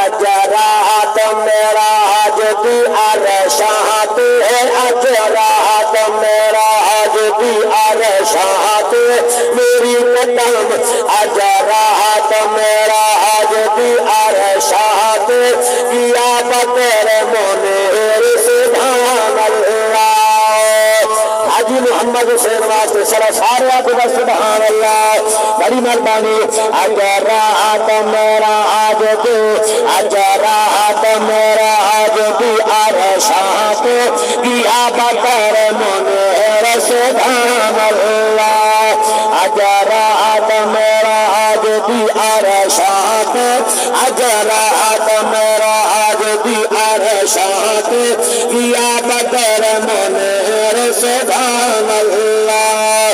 اجرات میرا حج بھی عرشات ہے، اجرات میرا حج بھی عرشات میری قدم، اجرات میرا حج بھی عرشات کیا بطر منیر سبحان اللہ۔ حاجی محمد حسین واسطے سارے آپ کا سبحان اللہ، بڑی مہربانی۔ اجرات میرا حج بھی، اجرات میرا حج بھی عرشات کیا بطر منیر سبحان اللہ، اجرات میرا حج بھی عرشات، اجرات میرا حج بھی عرشات کیا بطر منیر سبحان اللہ،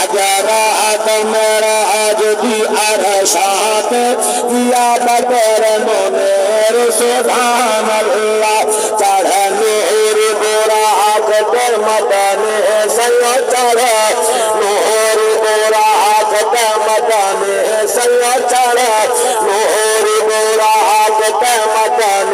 اجرات میرا حج بھی عرشات کیا بطر منیر سبحان اللہ۔ چڑھا نور براق در مدن سیا، چڑھا نور براق در مدن سیا، چڑھا نور براق در مدن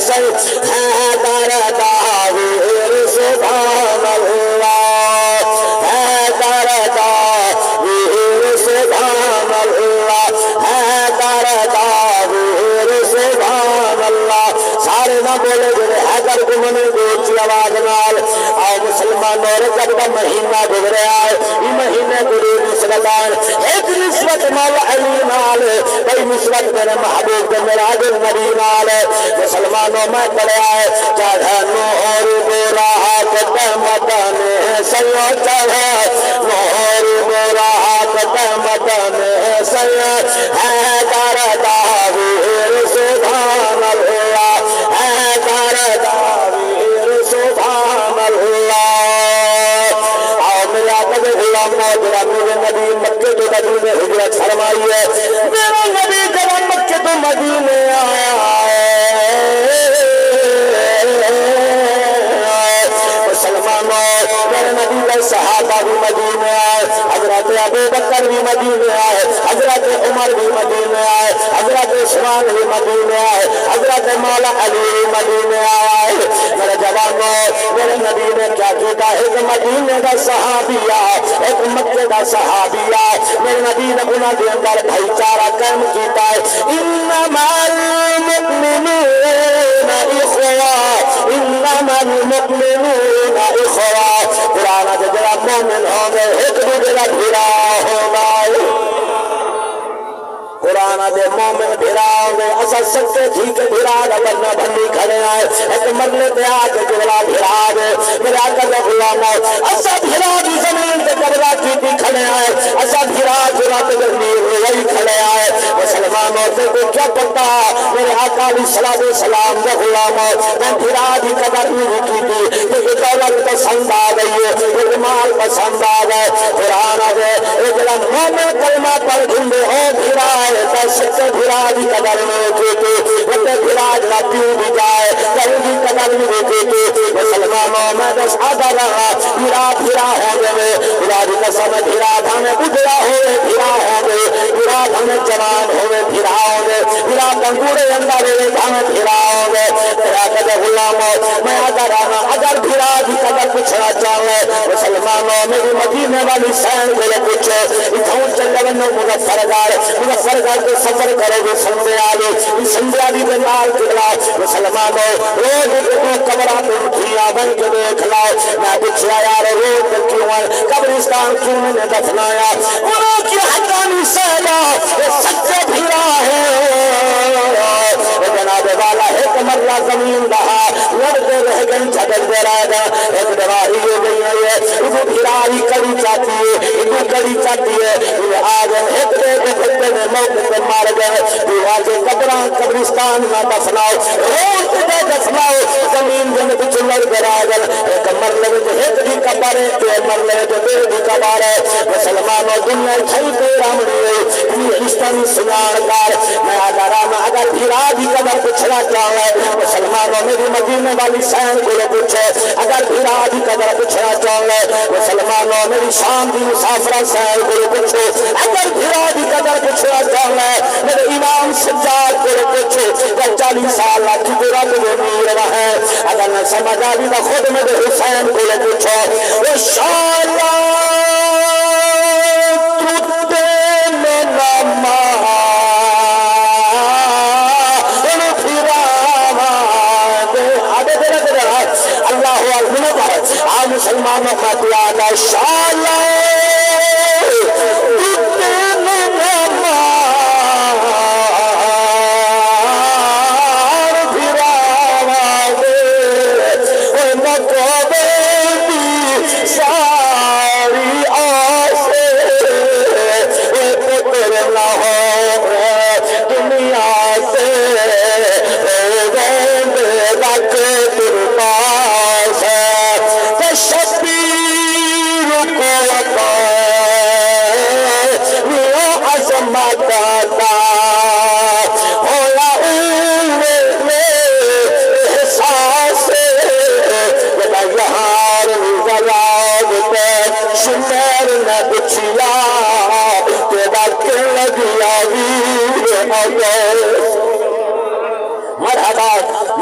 سیا، حیدر داویر سبحان اللہ، حیدر داویر سبحان اللہ، حیدر داویر سبحان اللہ۔ سارے نہ بولے جڑے حیدر کو منے دو اچھی آواز نال آؤ مسلمانوں، رجب کا مہینہ گزریا ہے، یہ مہینے گزرے نسبتان ایک نسبت مولا علی نال، کئی نسبت میرے محبوب کے میراج النبی نال۔ مسلمانوں میں پڑھیا ہے چڑھا نور براق در مدن سیا، چڑھا نور براق در مدن سیا، حیدر داویر سبحان اللہ، حیدر داویر سبحان اللہ۔ آؤ میرے آقا کے غلاموں، جناب میرے نبی مکے تو مدینے ہجرت فرمائی ہے، میرا نبی جب مکے تو مدینے آیا ہے، مسلمانوں میرے نبی کے صحابہ بھی مدینے آئے، حضرت ابو بکر بھی مدینے آئے، حضرت عمر بھی مدینے آئے، حضرت عثمان بھی مدینے آئے، حضرت مولا علی بھی مدینے آئے۔ میرے جوانوں میرے نبی نے کیا کیتا، ایک مدینے کا صحابیہ ایک مکے کا صحابیہ، میرے نبی نے انہاں دے اندر بھائی چارہ قائم کیتا ہے۔ انما المؤمنون اخوہ، انما المؤمنون اخوہ، قرآن دے جڑا مومن ہوں گے ایک دوسرے کا بھرا ہوگا، قرآن دے مومن بھرا ہوں گے، اصل سچے تھی کہ بھرا ورنہ بھنی کھڑے آئے، ایک مرنے پہ آگے جڑا بھرا دے میرے آقا کا غلاموں، اصل بھرا دی زمین تے قبضہ کی کھڑے آئے، اصل بھرا جڑا تے زمین وہی کھڑے آئے۔ مسلمانوں تے کو کیا پتا میرے آقا علیہ السلام کے غلاموں، میں بھرا دی قدر نہیں کی تھی، کیونکہ دولت پسند آ گئی ہے، ایک مال پسند آ گئے، قرآن آگے ایک جڑا مومن کلمہ پڑھ دھندے ہو بھرا ہے تو سچے بھرا دی قدر نہیں کی تھی، بڑے بھرا جڑا پیوں بھی جائے کہیں بھی قدر نہیں کی تھی۔ مسلمانوں میں بس آدھا رہا بھرا بھرا ہوں گے، بھرا دی قسم بھرا دھانے بجرا ہوئے بھرا ہوں گے، بھرا دھانے جوان ہوئے بھرا ہوں گے، بھرا کنگوڑے اندر دھانے بھرا ہوں گے۔ بھرا قدر غلاموں میں آدھا رہا اگر بھرا دی قدر پوچھنا چاہے مسلمانوں میری مدینے والی سین کو پوچھو، اتھوں چلے ونو مظفرگڑھ کے سفر کرو گے سندے آلے سندے آلی کے نال چلا۔ مسلمانوں روز دو قبرہ پہ اٹھیا بن کے دیکھ لاؤ، میں پوچھا یار روز کیوں ہے قبرستان کیوں میں نے دفنایا، انہوں کی حقانی سیلا یہ سچے بھیرا ہے، جناب والا ایک مرلہ زمین رہا لڑتے رہ گئی جھگڑ دے رہا گا، ایک دواری ہو گئی ہے، انہوں بھیرائی کڑی چاہتی ہے، انہوں کڑی چاہتی ہے، انہیں آگے ایک دے کے بھتے میں موقع پر مار گئے، آگے قبران قبرستان میں دفناؤ روز دے دفناؤ زمین جن کچھ لڑ دے رہا گا، ایک مرلے جو ایک بھی کبار ہے تو مرلے جو دے بھی کبار ہے۔ مسلمانوں دنیا چھئی پہ رامنی ہے یہ اسلامی سنان کار، میں اگر بھیرا بھی قبر پچھنا چاہے مسلمانوں میری مدینے والی سین کو لے پوچھے، اگر بھیرا بھی قبر پچھنا چاہے مسلمانوں میری شام بھی مسافرہ سین کو لے پوچھو، اگر بھیرا بھی قبر پچھنا چاہے میرے امام 40 سال کی برا تو میر ہے اگر نہ سمجھ آئی تو خود میرے حسین کو لے پوچھو وہ شالا مسلمانوں کا پیادا شالا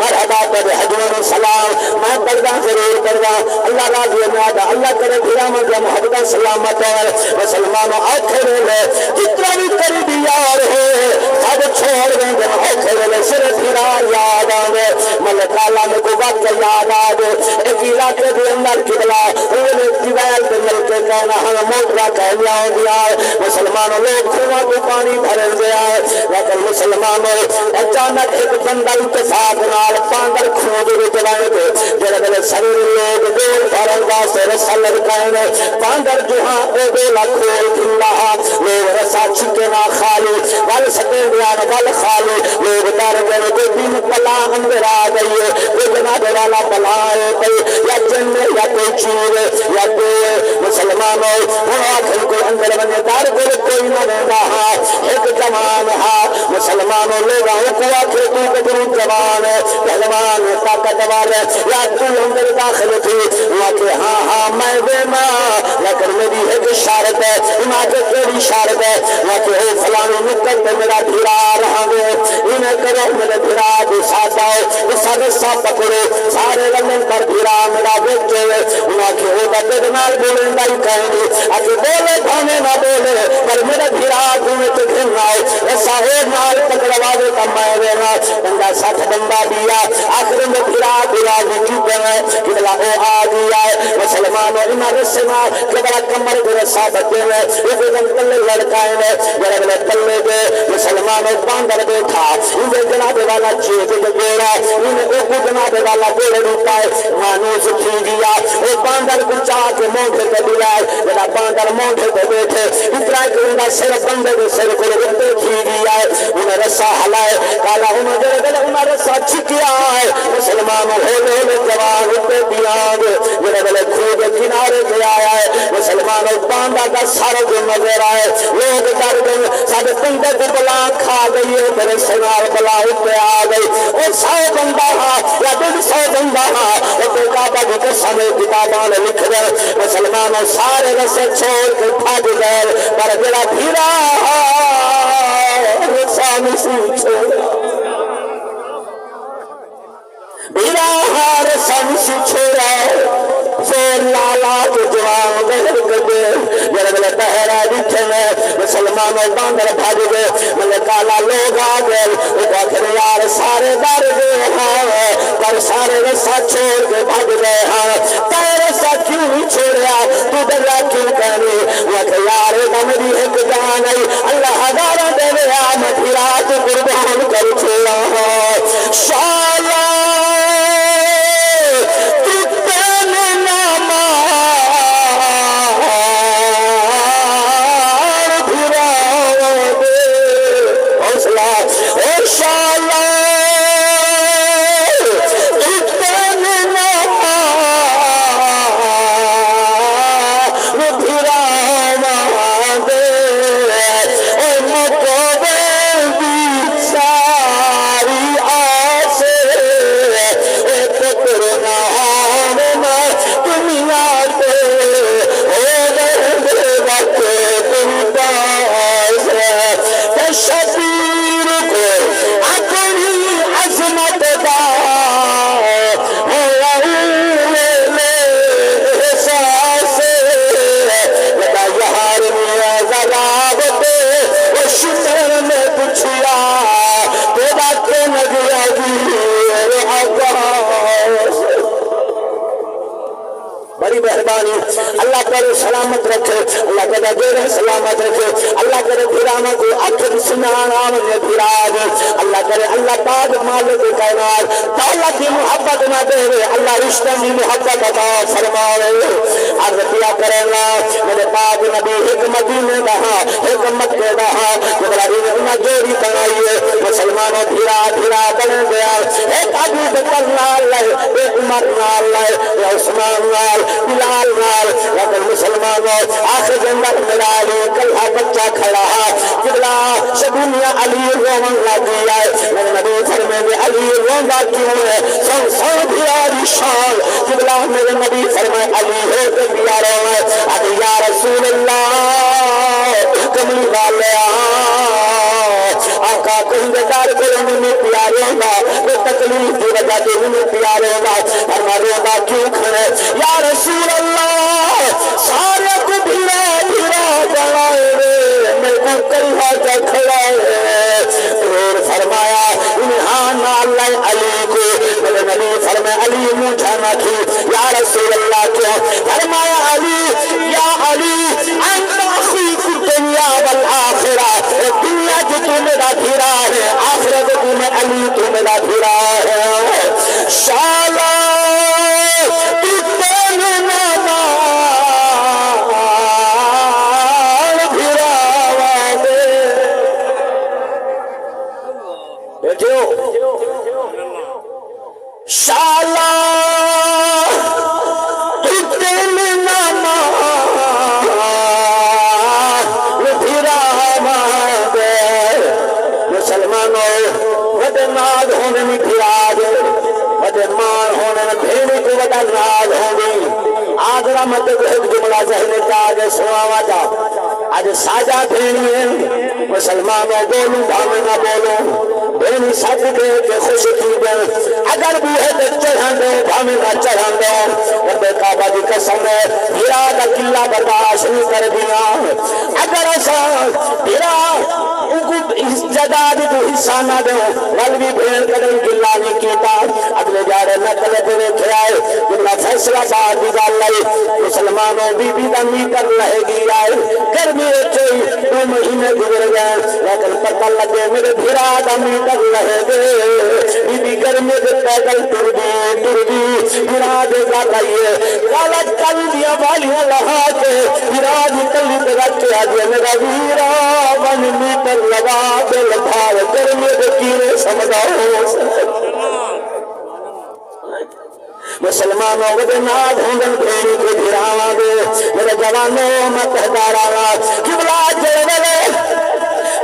مرحبا کرے حضور سلام میں پڑھنا ضرور کرنا اللہ راضی ہے اللہ کرے پھرامت یا محبت سلامت ہے مسلمانوں آخر لے جتنا بھی قریبی یار ہے سب چھوڑ دیں گے آخر لے صرف پھرا یاد آگے ملک اللہ میں کو وقت یاد آگے ایک علاقے کے اندر قبلہ انہوں نے دیوال پہ مل کے کہنا ہم موٹرا کہنیا ہو دیا مسلمانوں لوگ کنواں کو پانی بھرن دیا لیکن مسلمانوں اچانک ایک بندہ اتفاق نال پاندر کھود جوائے تھے جڑے بلے سریر لوگ گول بھرن واسطے رسا لڑکائے پاندر جہاں او بیلا کھول کھلا لوگ رسا چھکے نہ خالی ول سکے دیان ول خالی لوگ ڈر گئے کوئی دن بلا اندر آ گئی ہے کوئی جناب والا بلا ہے کوئی یا جن یا کوئی چیز یا کوئی مسلمانوں ہوں آخر کوئی اندر بنے دار کوئی نہ رہا ایک جوان ہا مسلمانوں لوگ کو آخر تو بدرو جوان ہے پہلوان طاقتور ہے یا تو اندر داخل تھی وہ کہ ہاں میں دینا لیکن میری ایک شرط ہے ماں کے تیری شرط ہے وہ کہ اے فلانی نکل پہ میرا بھیرا رہا گے انہیں کرو میرے بھیرا بھی ساتھ آؤ اس رسا پکڑو سارے لمن پر بھیرا میرا بیچے انہیں کہ وہ بطر نال بولے نہیں کہیں گے اگر بولے بھانے نہ بولے پر میرا بھیرا تمہیں تو گھرنا ہے ایسا ہے نال پکڑوا دے کا میں دینا بندہ 60 بندہ دیا آخر میں بھیرا وجود ہے کبلا او آ گیا ہے مسلمانوں انہیں رسے نہ کبلا کمر کے رسا بچے ہیں ایک دن تلے لڑکائے ہیں میرے بلے تلے دے مسلمانوں باندر بیٹھا انہیں جناب والا چیز کے گوڑا انہیں ایک جناب والا گوڑے روتا ہے مانوس کھی گیا وہ باندر کو چاہ کے مونٹے کے دیا ہے جنا باندر مونٹے کو بیٹھے اتنا کہ انہیں سر بندے کے سر کو رکھتے کھی گیا ہے انہیں رسا ہلائے کالا انہیں جڑے گلے انہیں رسا چھکیا ہے مسلمانوں ہولے ہولے جوان اٹھے دیاں جڑے گلے کھود کنارے پہ آیا ہے مسلمانوں باندر کا سارا جو نظر آئے لوگ ڈر گئے سارے پندے کو بلا کھا گئی ہے میرے سنار بلا اٹھے آ گئی اور 100 بندہ یا 150 بندہ اور تو کعبہ کی قسم کتاباں لکھ گئے مسلمانوں سارے رسے چھوڑ کے بھاگ گئے پر میرا بھیرا رسا نہیں چھوڑا بھیرا رسا نہیں چھوڑا زور لالا کے جوان بہر کردے میرے بلے بہرہ دیکھے میں مسلمانوں باندر بھاگ گئے ملے کالا لوگ آ گئے وہ آخر یار سارے در گئے ہیں پر سارے رسا چھوڑ کے بھاگ گئے ہیں تے رسا کیوں نہیں چھوڑیا تو دلہ کیوں کہنی وہ آخر یار ایک میری ایک جان ہے اللہ ہزارہ دے لیا میں پھرا تو قربان کر چھوڑا ہوں شالا ابتدا ہو احساس بتا یار میں ذرا ہوتے وہ شکر میں پوچھیا تیرا کے نگیا بڑی مہربانی اللہ کرے سلامت رکھے اللہ کرے دیر سلامت رکھے اللہ کرے پھرانا کو اکھر سنان آمد میں پھرا دے اللہ کرے اللہ پاک مالک کائنات دولت کی محبت نہ دے اللہ رشتہ کی محبت عطا فرمائے عرض کیا کرے گا میرے پاک نبی ایک مدینے رہا ایک مکے رہا ابراہیم نے جوڑی بنائیے مسلمانوں پھرا بن گیا ایک ابو بکر نال ایک عمر نال ایک عثمان نال بلال نال لیکن مسلمانوں آخر جنگل ملالے کلھا بچہ کھڑا قبلہ شبونیا علی رومن لگی آئے میرے نبی فرمے میں علی رومن کیوں ہے سن بھیاری شان قبلہ میرے نبی فرمے علی ہو کے بیاروں میں علی یا رسول اللہ کملی والے آقا کہیں دے دار کرنے میں پیارے ہوگا وہ تکلیف کی وجہ دے میں پیارے ہوگا فرمارے ہوگا کیوں کھڑے یا رسول اللہ سارے کو بھیرا بنائے میں کو کلھا جا کھڑائے اور فرمایا انہاں اللہ علی کو میرے نبی فرمائے علی مجھا نہ کی یا رسول اللہ کیوں فرمایا علی یا علی انت اخوی کو دنیا والآخرہ دنیا جو تو میرا بھیرا ہے آخرت تو میں علی تو میرا بھیرا ہے شالا شالا دل ناما پھرا دے مسلمانوں وڈے ناز ہونے میں پھرا دے وڈے مان ہونے میں بھیڑی کو وڈا ناز ہوگی آگرہ مدد ایک جملہ ذہنے کا آگے سناوا جا آج ساجا بھیڑی ہے مسلمانوں بولوں بھامے نہ بولوں بینی ساتھ دے کے خوش کی دیں اگر بھی ہے تو چڑھان دو بھامے نہ چڑھان دو رب کعبہ دی قسم ہے بھیرا دا قلعہ برداشت نہیں کر دیا اگر ایسا بھیرا ان کو جداد کو حصہ نہ دو ولوی بھیڑ قدم قلعہ نہیں کیتا اگلے جاڑے نقل دے کھے آئے جنہا فیصلہ بات بھی ڈال لائی مسلمانوں بی بی دا میٹر رہے گی آئے گرمی اچھئی 2 مہینے گزر گئے لیکن پتہ لگے میرے بھیرا دا میٹر رہے گئے بی بی گرمی دے پیدل تردی بھیرا دے گا لائیے کالا کل دیا والیاں لہا کے بھیرا دی کلی دے رکھے آجے میرا بھیرا من میٹر لگا دے لبھار گرمی دے کیرے سمجھاؤ مسلمانوں کو ناد ہوں بھیڑی کو بھیراواں دے میرے جوانوں متحداراں قبلہ جلوے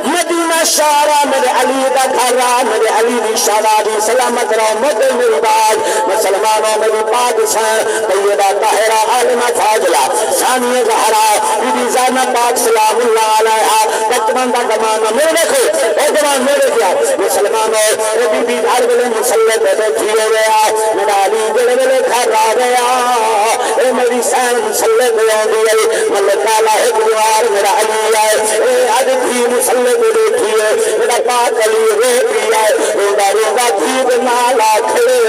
مدینہ شارع میرے علی دا گھرا میرے علی دی شہزادی سلامت رہو مدر میری بات مسلمانوں میری پاک سان طیبہ طاہرہ عالمہ فاضلہ ثانیہ زہرا بی بی زینب پاک سلام اللہ علیہا بچپن دا زمانہ میرے دیکھو اے زمان میرے کیا مسلمانوں اے بی بی گھر بلے مسلح پہ بیٹھی ہو گیا میرا علی جڑے بلے گھر آ گیا اے میری سین مسلح پہ ہو گئی ملک کالا ہے گروار میرا علی آئے اے آج بھی مسلح پہ بیٹھی ہے میرا پاک علی رو پیا روڈا روڈا دھیب نالا کھڑے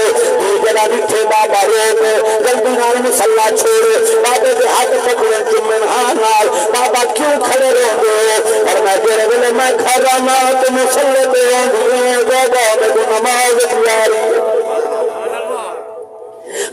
جڑا بیٹھے بابا رو پہ جلدی نال مسلح چھوڑے بابے کے ہاتھ پکڑے چمن نال بابا کیوں کھڑے رو گے اور میں جڑے بلے میں کھڑانا تو مسلح پہ ہوں بابا میں تو نماز پیاری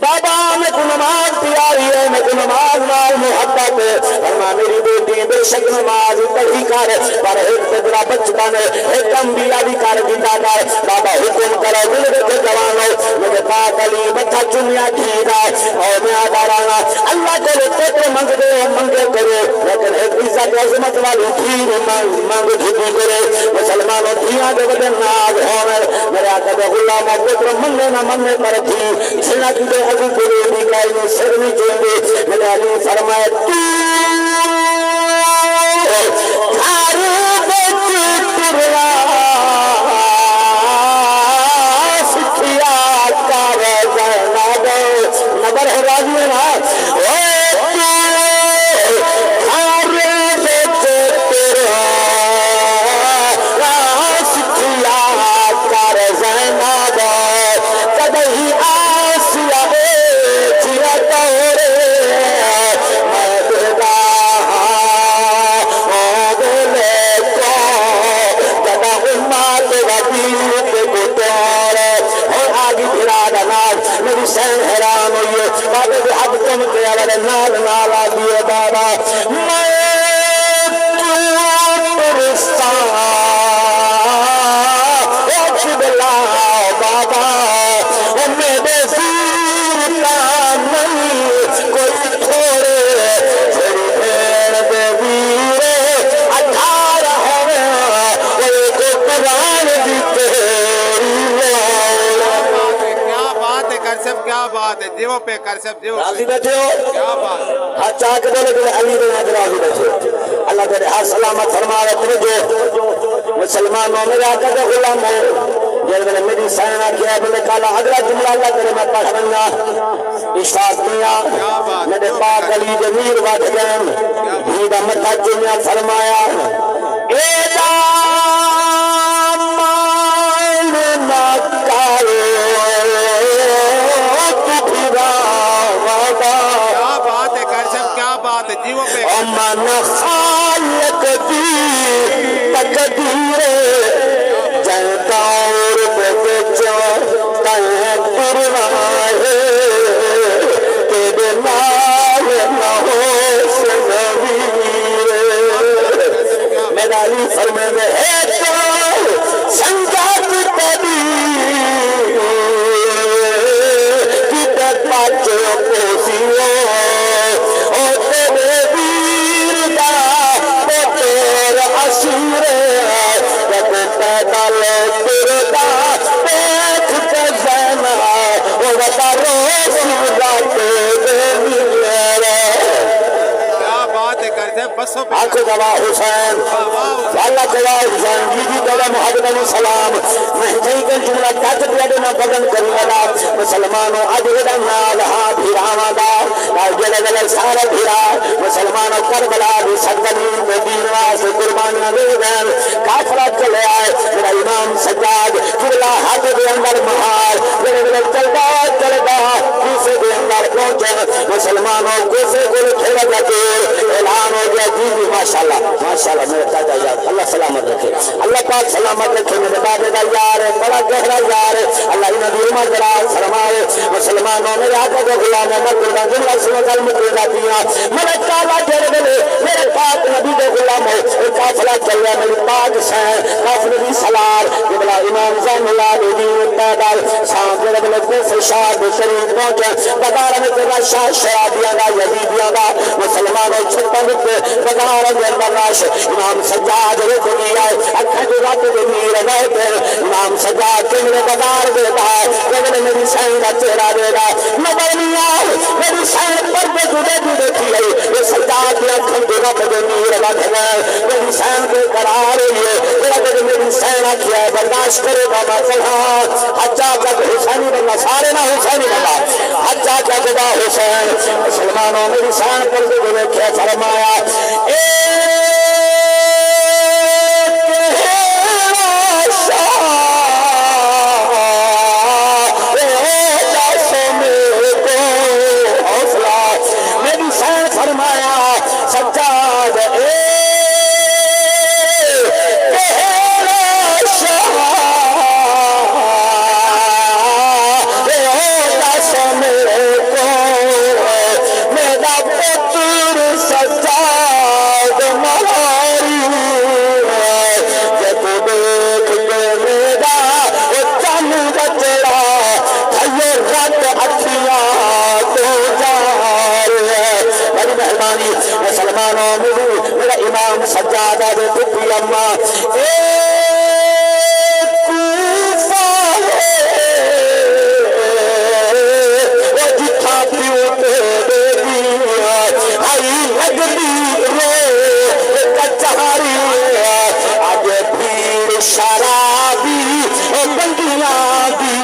بابا میں تو نماز پیاری ہے میں تو نماز نال محبت ہے فرما میری بیٹی بے شک نماز پڑھی کر پر ایک تجرا بچپن ایک انبیاء بھی کر دیتا کر بابا حکم کرو دل کے جوانوں میرے پاک علی متھا چنیا ٹھیکا اور میں آدارانا اللہ تیرے پتر منگ دے منگے کرو لیکن ایک عزت عظمت والی ٹھیر منگ دھیتی کرے مسلمانوں دھیاں دے بدن ناز ہونے میرے آقا دے غلام پتر منگے نہ منگے پر تھی سنہ کی دے ابو بلے نکائی نے سر میں چونگے میرے علی فرمائے تو گھر بچ ترلا سکھی والے نال نال آ دیے بابا میں بابا میرے سیر کا نہیں کوئی تھوڑے دے ویرے 18 ہے ایک قرآن دی تیری کیا بات ہے کر سب کیا بات ہے دیو پہ کر سب دیو راضی بیٹھے ہو کیا بات ہاتھ چاہ کے بولے کہ علی دے راضی بیٹھے اللہ تیرے ہاتھ سلامت فرمائے تجھے مسلمانوں میرے آقا کا غلام ہو جب میں میری سائنہ کیا بلے کالا اگلا جملہ اللہ کرے میں پڑھ رہا اشفاق میاں میرے پاک علی جمیر بات گئے بھیدہ متہ جمعہ فرمایا ایدہ مان نکارے کیا بات ہے کر سب کیا بات ہے دیو پہ امن خالق دی تقدیر جنتاور پہ بچو تہیں پرواہے تیرے نال نہ ہو سنویر میرا علی فرمے میں ہے تو سنجات تیری کی تکاچو پوسیو آنکھوں گواہ حسین اللہ گواہ حسین جیدی قدم محمد علیہ السلام مہدی کے جملہ کاتب یادے نہ بدن کرنے والا مسلمانوں اجھڑا نال ہاں بھیراواں دا جڑے گلے سارے بھیرا مسلمانوں کربلا دی سرزمین میں دین واسطے قربانیاں دے گئے قافلہ چلے آئے میرا امام سجاد قبلہ ہاتھ دے اندر مہار جڑے گلے چلدا کوفے دے اندر پہنچے مسلمانوں کوفے کو کھیلا جاتے اعلان ہو گیا جی ماشاءاللہ میرے دادا یار اللہ سلامت رکھے اللہ پاک سلامت رکھے میرے دادے دا یار ہے بڑا گہرا یار ہے اللہ انہاں دی عمر دراز فرمائے مسلمانوں میرے آقا کے غلام احمد قربان جملہ سنو کل مکے جاتیاں میرے کعبہ جڑے گلے میرے پاک نبی کے غلام ہے ایک قافلہ چل رہا میری پاک سین قافلے دی سلار قبلہ امام زین اللہ علیہ پیدل شام جڑے گلے کوفے شاہ کے قریب پہنچے بازار میں تیرا شاہ شرابیاں دا یزیدیاں دا مسلمانوں چھپا لکھے بازار میں راش امام سجاد رک گیا اکھا جو رات دے میر گئے تھے امام سجاد کے میرے بازار دے دا جگہ میری سائن کا چہرہ دے دا نظر نہیں آئے میری سائن پر دے جڑے تھی ہے یہ سجاد کے اکھا جو رات دے میر گئے میری سائن کے قرار ہوئے میری سائن کیا ہے برداشت کرے گا مسلمان حجا جب حسینی بننا سارے نہ حسینی بننا حجا جب حسین مسلمانوں میری سائن پر دے کیا فرمایا میری سائن فرمایا سجاد مسلمانوں میرا امام سجادہ دے پپی اماں کوفہ وہ جتھا پیو تے بیبی آئی لگدی رو کچہاری اج پھر شرابی بندیاں دی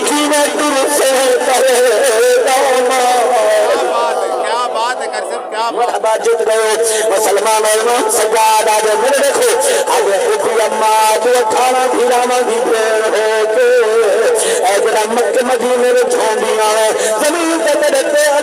کیویں تر سے کرے مرحبا جت گئے مسلمان امام سجاد آج میرے دیکھو آج اپنی اماں جو کھانا بھیرا مانگی پھر ہو کے اے جڑا مکہ مدینے میں چھوڑیاں زمین تے تیرے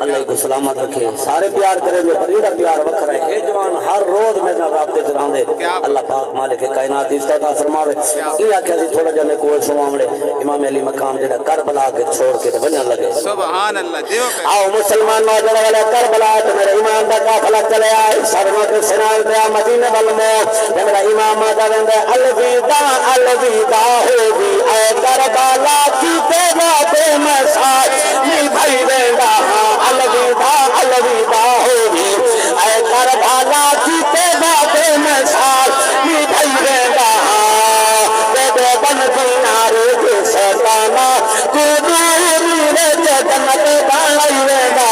اللہ کو سلامت رکھے سارے پیار کرے جو پریدہ پیار وکر ہے اے جوان ہر روز میں رابطے چلاؤں دے اللہ پاک مالک کائنات استعطا فرماوے یہ آکھیا سی تھوڑا جانے کوئی سوامڑے امام علی مقام جڑا کربلا کے چھوڑ کے بننے لگے سبحان اللہ دیو پہ آؤ مسلمان نوجوان والے کربلا تو میرے امام دا قافلہ چلے آئے سرما کے سنائے پہ مدینے والمو میرا امام آدھا وندے الوداع ہوگی اے کربلا کی تیرا بے مساج نہیں بھائی ویندا الوداع ہوگی اے کربلا کی تیرا بے مساج نہیں بھائی ویندا بے بن دینارے کے سردانا کو میرے جنت بائی ویندا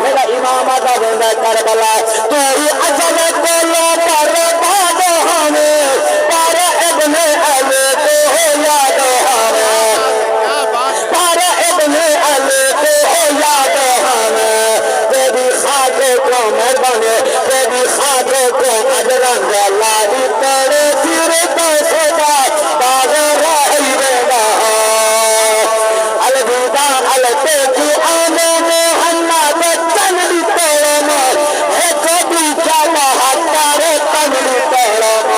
میرا امام آدھا ویندا کربلا تو ہی اجل بولو پر باد ہمیں پر ابن علی کو یاد ہمیں پر ابن علی کو یاد ہمیں تیری خاکے کو مہربانے تیری خاکے کو اجرنگ لاری تیرے سر تو سدا باغ راہی ویندا الوداع التے کی آنے محمد چند تیرم ہے کبھی کیا بہتر تند تیرم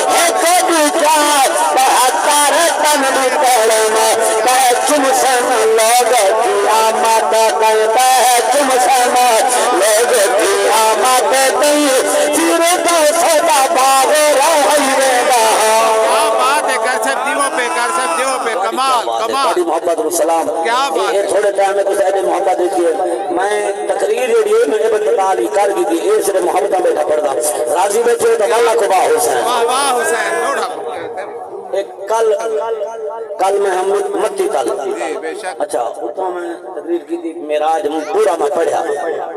ہے کبھی کیا بہتر تند تیرم کہ چمسن لوگ کی آمد کہتا ہے چمسن لوگ کی آمد دی پھر تو سدا باغ راہی ویندا کیا بات ہے کر سب دیو پہ کمال کمال بڑی محبت و سلام کیا بات یہ تھوڑے ٹائم میں کچھ ایسے محبت دیتی ہے میں تقریر جڑی ہے میں ابتدائی کر دی تھی اس نے محبت بیٹھا پڑھا راضی بیٹھے تو اللہ کو باہ حسین واہ واہ حسین نوڑا ایک کل میں ہم متی کل بے شک اچھا اتنا میں تقریر کی تھی معراج پورا میں پڑھیا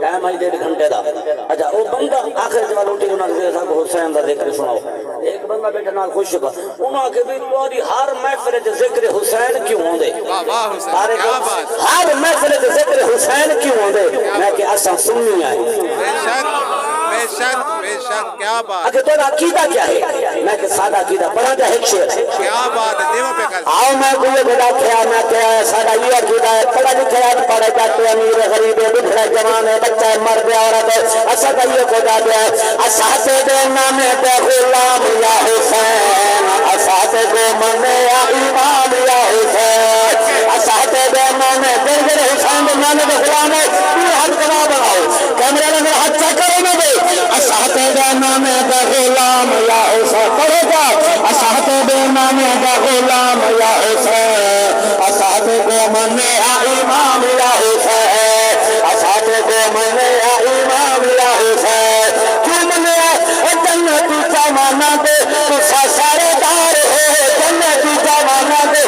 ٹائم آئی 1.5 گھنٹے دا اچھا وہ بندہ آخر جوال اٹھی انہوں نے صاحب حسین دا ذکر سناؤ ایک بندہ بیٹھا نال خوش شکا انہوں نے بھی تمہاری ہر محفل سے ذکر حسین کیوں ہوں دے واہ واہ حسین کیا بات ہر محفل سے ذکر حسین کیوں ہوں دے میں کہ اساں سننی آئے بے شک بے شک بے شک کیا بات اگر تو عقیدہ کیا ہے میں کہ سادہ عقیدہ پڑھا جا ایک شعر کیا بات ہے دیو پہ کر آؤ میں کوئی بڑا کیا میں کیا ہے سادہ یہ عقیدہ ہے پڑھا لکھا ہے پڑھا جاتے امیر غریب بڑھڑا جوان ہے بچہ ہے مرد ہے عورت ہے اسد یہ خدا دے اساس دے نام پہ غلام یا حسین اساس کو من یا امام یا حسین اساس دے نام پہ حسین دے نام پہ غلام ہے پورا ہاتھ کما بناؤ کیمرہ میں ہاتھ چیک کرو نہ دے اساس دے نام پہ غلام یا حسین پڑھو گا اساس دے نام پہ غلام یا حسین اساس کو من یا امام یا حسین اساس کو من یا امام یا حسین کیوں من جنت جمانہ دے تو سارے دار ہو جنت جمانہ دے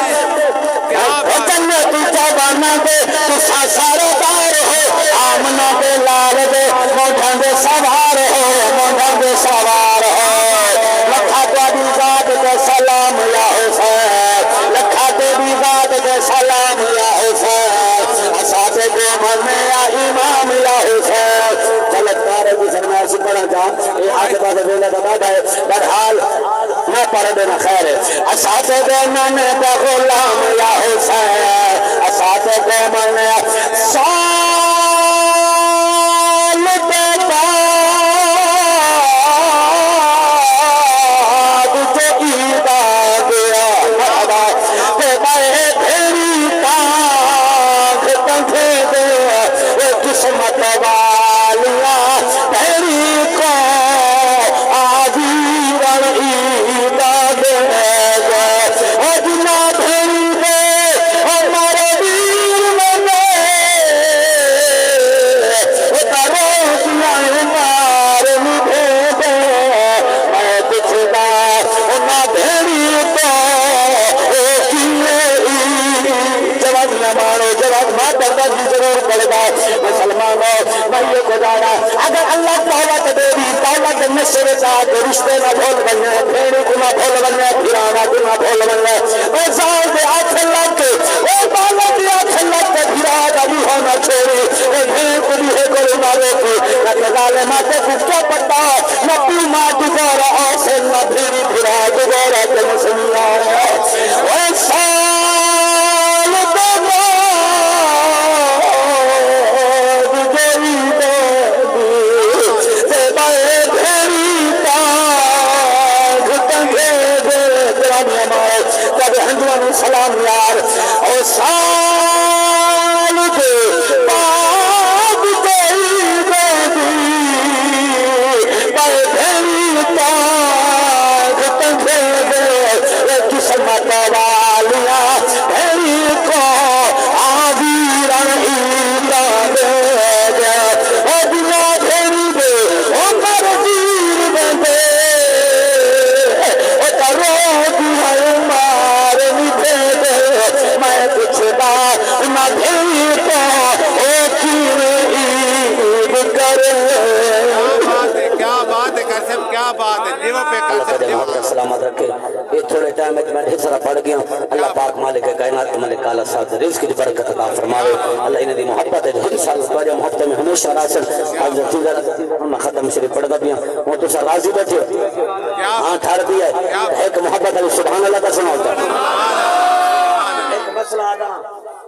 جنت جمانہ دے تو سارے دار ہو آمنہ دے لال دے موجھاں دے سوار ہو موجھاں دے سوار ہو لکھا تیری ذات دے سلام یا حسین لکھا تیری ذات دے سلام یا حسین اساس کو من یا امام یا حسین چلتکارے کی سرمائے سے پڑھا جا یہ آگے بات بولے کا بات ہے برحال میں پڑھ دینا خیر ہے اساس کو من یا غلام یا حسین اساس کو من یا سال بیتا قسمت والیاں تیری کو آدھی رعیدہ دے گا اجنا بھیری دے ہمارے دیر میں تروسیاں مارنی بھیدے میں پچھدا نہ بھیری تو جواب نہ مانو جواب ماں پردہ کی ضرور پڑے گا مسلمانوں بھائیوں کو جانا اگر اللہ دعوت دے دی دعوت نشر ساتھ رشتے نہ بھول بننے پھیڑی کو نہ بھول بننے پھرانا کو نہ بھول بننے اے سال دے آنکھ لگ کے اے بالا دے آنکھ لگ کے پھرانا بھی ہونا چھوڑی اے بھین کو بھی ہے کرو نہ روکی نہ کذالے ماتے کو کیا پتا نہ پیما دوبارہ آسے نہ بھیری پھرا دوبارہ کے مسلمان اے سال کیا بات ہے دیو پہ کر اللہ سب تعالی دیو محمد سلامت رکھے. یہ تھوڑے ٹائم میں ڈھیر سارا پڑھ گیا. اللہ پاک مالک کائنات ملک اعلیٰ صاحب رزق کی برکت عطا فرماوے. اللہ انہیں دی محبت ہے انشاءاللہ توجہ محبت میں ہمیشہ راسل. آج نتیجہ میں ختم شریف پڑھ گیا وہ تو سر راضی بیٹھے ہاں ٹھہر بھی ہے. ایک محبت علی سبحان اللہ کا سنا ہوتا ہے. ایک مسئلہ آدھا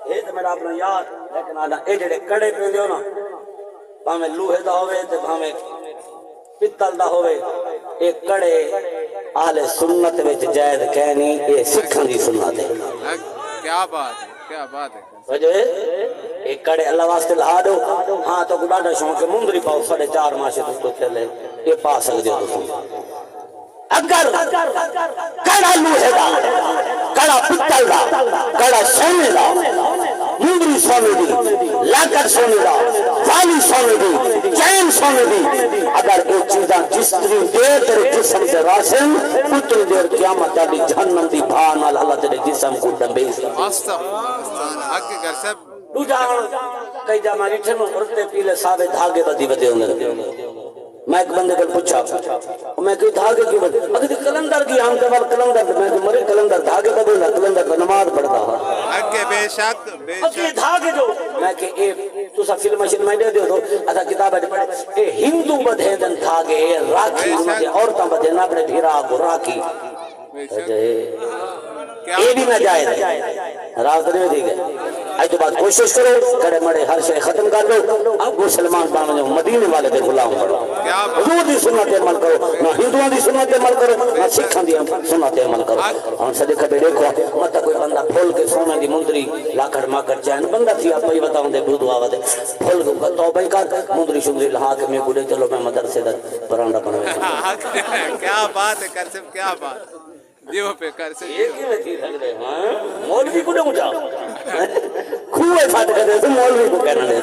یہ تو میرا اپنا یاد لیکن آدھا اے جڑے کڑے پہ دیو نا بھامے لوہے دا ہوئے تے بھامے پتل دا ہوئے ایک کڑے اہل سنت وچ جائز کہنی اے سکھاں دی سنت ہے. کیا بات ہے کیا بات ہے وجہ ایک کڑے اللہ واسطے لہا دو. ہاں تو کوئی ڈاڈا شوق ہے مندری پاؤ 4.5 ماشے تو چلے یہ پا سکتے ہو تم. اگر کڑا لوہے دا کڑا پتل دا کڑا سونے دا مندری سونے دی لاکر سونے دا والی سونے دی چین سونے دی اگر یہ چیزاں جس طرح دیر تیرے جسم سے راسن اتنی دیر قیامت علی جہنم دی بھان اللہ تیرے جسم کو ڈمبے حق کر سب دو جان کئی جا ماری ٹھنو کرتے پیلے ساوے دھاگے بدی بدے ہوندے. میں ایک بندے کو پوچھا میں کہ دھاگے کیوں بدے اگر کلندر کی ہم دیوال کلندر میں کہ مرے کلندر دھاگے بدے نہ کلندر کا نماز پڑھتا ہوا حق بے شک بے اگر شک دھاگے جو میں کہ اے تو سا فلم مشین میں دے دو ادا کتاب ہے پڑھے اے ہندو بدھے دن دھاگے راکھی ہمیں عورتاں بدھے نہ اپنے بھیرا کو راکھی یہ بھی نہ جائے راز نہیں دی گئے. آج تو بات کوشش کرو کڑے مڑے ہر شے ختم کر دو. اب وہ سلمان بان جو مدینے والے دے غلام بڑھو حضور دی سنت عمل کرو نہ ہندوؤں دی سنت عمل کرو نہ سکھاں دی سنت عمل کرو. ہن سے دیکھ کے دیکھو مت کوئی بندہ پھول کے سونے دی مندری لاکڑ ماکڑ چین بندہ تھی اپ ہی بتاؤں دے بدو آوا دے پھول کو توبہ کر مندری شندری لہا کے میں گڈے چلو میں مدرسے دا برانڈا بنوے. کیا بات ہے کر سب کیا بات دیو پہ کر سب یہ کی نہیں سکتے ہاں مولوی کو نہیں جاؤ کھوے پھٹ کر دے مولوی کو کہنا دے.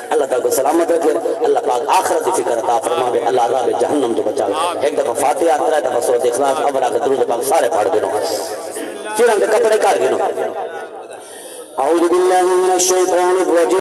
اللہ تعالی کو سلامت رکھے. اللہ پاک آخرت کی فکر عطا فرمائے. اللہ عذاب جہنم تو بچائے. ایک دفعہ فاتحہ 3 دفعہ سورۃ اخلاص اول آخر درود پاک سارے پڑھ گنو پھر ہم کپڑے کر گنو. اعوذ باللہ من الشیطان الرجیم.